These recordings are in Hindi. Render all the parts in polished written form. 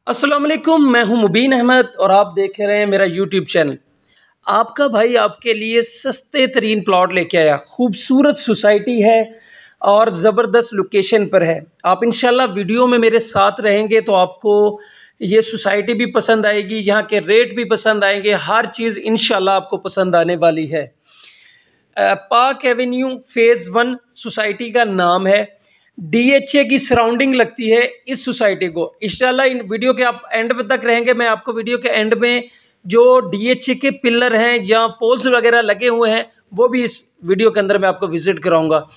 अस्सलाम वालेकुम, मैं हूं मुबीन अहमद और आप देख रहे हैं मेरा यूट्यूब चैनल। आपका भाई आपके लिए सस्ते तरीन प्लॉट लेके आया। खूबसूरत सोसाइटी है और ज़बरदस्त लोकेशन पर है। आप इंशाल्लाह वीडियो में मेरे साथ रहेंगे तो आपको ये सोसाइटी भी पसंद आएगी, यहाँ के रेट भी पसंद आएंगे, हर चीज़ इंशाल्लाह आपको पसंद आने वाली है। पार्क एवेन्यू फेज़ 1 सोसाइटी का नाम है। डीएचए की सराउंडिंग लगती है इस सोसाइटी को। इंशाल्लाह इन वीडियो के आप एंड तक रहेंगे, मैं आपको वीडियो के एंड में जो डीएचए के पिलर हैं या पोल्स वगैरह लगे हुए हैं वो भी इस वीडियो के अंदर मैं आपको विज़िट कराऊंगा।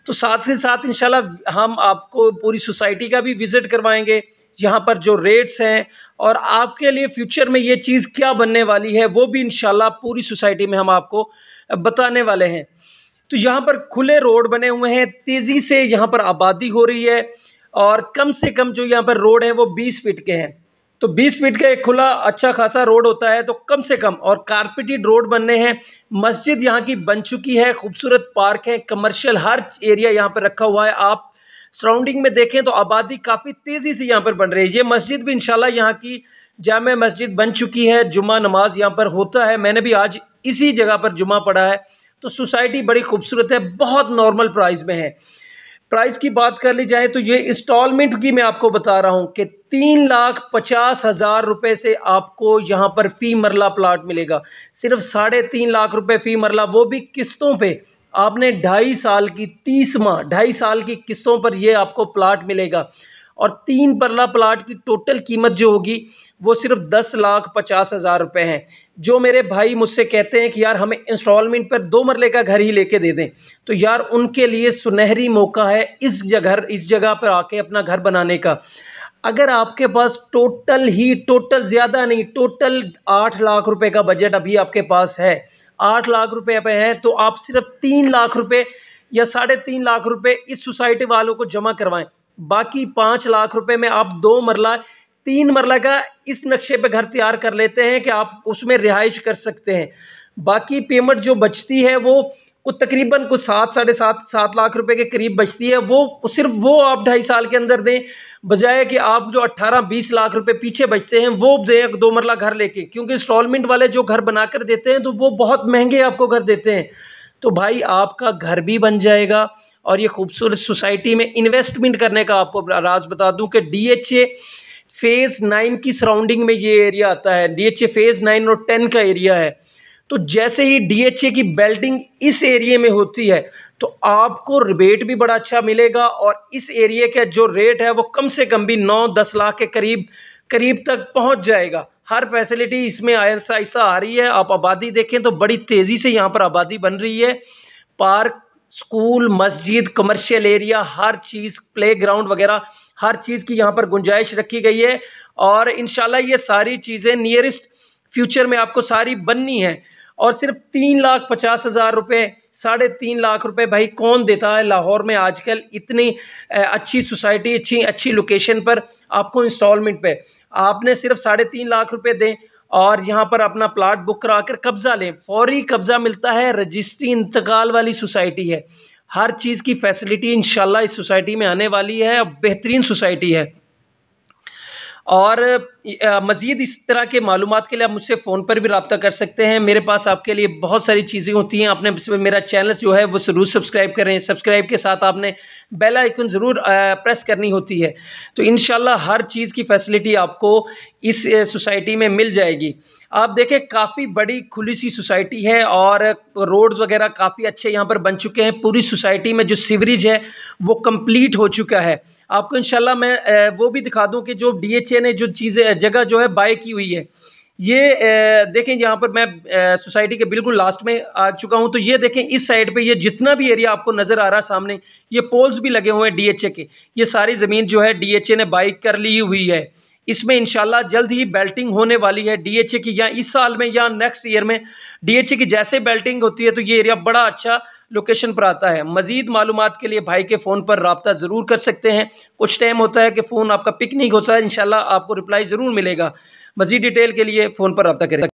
तो साथ ही साथ इंशाल्लाह हम आपको पूरी सोसाइटी का भी विज़िट करवाएंगे, यहाँ पर जो रेट्स हैं और आपके लिए फ्यूचर में ये चीज़ क्या बनने वाली है वो भी इंशाल्लाह पूरी सोसाइटी में हम आपको बताने वाले हैं। तो यहाँ पर खुले रोड बने हुए हैं, तेज़ी से यहाँ पर आबादी हो रही है और कम से कम जो यहाँ पर रोड है वो 20 फीट के हैं। तो 20 फीट का एक खुला अच्छा खासा रोड होता है, तो कम से कम और कारपेटेड रोड बनने हैं। मस्जिद यहाँ की बन चुकी है, खूबसूरत पार्क है, कमर्शियल हर एरिया यहाँ पर रखा हुआ है। आप सराउंडिंग में देखें तो आबादी काफ़ी तेज़ी से यहाँ पर बन रही है। ये मस्जिद भी इंशाल्लाह यहाँ की जामे मस्जिद बन चुकी है, जुम्मा नमाज यहाँ पर होता है। मैंने भी आज इसी जगह पर जुम्मा पढ़ा है। तो सोसाइटी बड़ी खूबसूरत है, बहुत नॉर्मल प्राइस में है। प्राइस की बात कर ली जाए तो ये इंस्टॉलमेंट की मैं आपको बता रहा हूँ कि 3,50,000 रुपये से आपको यहाँ पर फ़ी मरला प्लाट मिलेगा। सिर्फ 3.5 लाख रुपए फ़ी मरला, वो भी किस्तों पे। आपने 2.5 साल की 30 माह 2.5 साल की किस्तों पर ये आपको प्लाट मिलेगा। और 3 मरला प्लाट की टोटल कीमत जो होगी वो सिर्फ 10,50,000 रुपये है। जो मेरे भाई मुझसे कहते हैं कि यार हमें इंस्टॉलमेंट पर 2 मरले का घर ही लेके दे दें, तो यार उनके लिए सुनहरी मौका है इस जगह पर आके अपना घर बनाने का। अगर आपके पास टोटल ज़्यादा नहीं, टोटल 8 लाख रुपए का बजट अभी आपके पास है, 8 लाख रुपए पे है, तो आप सिर्फ 3 लाख रुपए या 3.5 लाख रुपए इस सोसाइटी वालों को जमा करवाएं। बाकी 5 लाख रुपए में आप 2 मरला 3 मरला का इस नक्शे पे घर तैयार कर लेते हैं कि आप उसमें रिहाइश कर सकते हैं। बाकी पेमेंट जो बचती है वो तकरीबन कुछ 7 लाख रुपए के करीब बचती है। वो सिर्फ वो आप 2.5 साल के अंदर दें, बजाय कि आप जो 18-20 लाख रुपए पीछे बचते हैं वो दें 2 मरला घर लेके। क्योंकि इंस्टॉलमेंट वाले जो घर बनाकर देते हैं तो वो बहुत महंगे आपको घर देते हैं। तो भाई आपका घर भी बन जाएगा और ये खूबसूरत सोसाइटी में इन्वेस्टमेंट करने का आपको राज बता दूं कि डीएचए फेज़ 9 की सराउंडिंग में ये एरिया आता है। डीएचए फेज़ 9 और 10 का एरिया है। तो जैसे ही डीएचए की बेल्टिंग इस एरिया में होती है तो आपको रिबेट भी बड़ा अच्छा मिलेगा और इस एरिया का जो रेट है वो कम से कम भी 9-10 लाख के करीब तक पहुंच जाएगा। हर फैसिलिटी इसमें आहिस्ता आहिस्ता आ रही है। आप आबादी देखें तो बड़ी तेज़ी से यहाँ पर आबादी बन रही है। पार्क, स्कूल, मस्जिद, कमर्शियल एरिया, हर चीज़, प्ले ग्राउंड वगैरह हर चीज़ की यहाँ पर गुंजाइश रखी गई है। और इंशाल्लाह ये सारी चीज़ें नियरेस्ट फ्यूचर में आपको सारी बननी है। और सिर्फ 3,50,000 रुपये, 3.5 लाख रुपए भाई कौन देता है लाहौर में आजकल इतनी अच्छी सोसाइटी, अच्छी लोकेशन पर आपको इंस्टॉलमेंट पे। आपने सिर्फ 3.5 लाख रुपए दें और यहाँ पर अपना प्लाट बुक करा कर कब्ज़ा लें। फौरी कब्ज़ा मिलता है, रजिस्ट्री इंतकाल वाली सोसाइटी है। हर चीज़ की फैसिलिटी इंशाल्लाह इस सोसाइटी में आने वाली है। बेहतरीन सोसाइटी है। और मज़ीद इस तरह के मालूमात के लिए आप मुझसे फ़ोन पर भी रब्ता कर सकते हैं। मेरे पास आपके लिए बहुत सारी चीज़ें होती हैं। आपने मेरा चैनल जो है वो ज़रूर सब्सक्राइब करें। सब्सक्राइब के साथ आपने बेल आइकन ज़रूर प्रेस करनी होती है। तो इंशाल्लाह हर चीज़ की फैसिलिटी आपको इस सोसाइटी में मिल जाएगी। आप देखें काफ़ी बड़ी खुली सी सोसाइटी है और रोड्स वगैरह काफ़ी अच्छे यहाँ पर बन चुके हैं। पूरी सोसाइटी में जो सीवरेज है वो कंप्लीट हो चुका है। आपको इंशाल्लाह मैं वो भी दिखा दूं कि जो डीएचए ने जो चीज़ें जगह जो है बाय की हुई है। ये देखें यहाँ पर मैं सोसाइटी के बिल्कुल लास्ट में आ चुका हूँ। तो ये देखें इस साइड पे ये जितना भी एरिया आपको नज़र आ रहा है सामने, ये पोल्स भी लगे हुए हैं डीएचए के। ये सारी ज़मीन जो है डीएचए ने बाय कर ली हुई है। इसमें इंशाल्लाह जल्द ही बेल्टिंग होने वाली है डीएचए की, या इस साल में या नेक्स्ट ईयर में। डीएचए की जैसे बेल्टिंग होती है तो ये एरिया बड़ा अच्छा लोकेशन पर आता है। मज़ीद मालूमात के लिए भाई के फ़ोन पर रब्ता ज़रूर कर सकते हैं। कुछ टाइम होता है कि फ़ोन आपका पिक नहीं होता है, इंशाल्लाह आपको रिप्लाई ज़रूर मिलेगा। मज़ीद डिटेल के लिए फ़ोन पर रब्ता करें।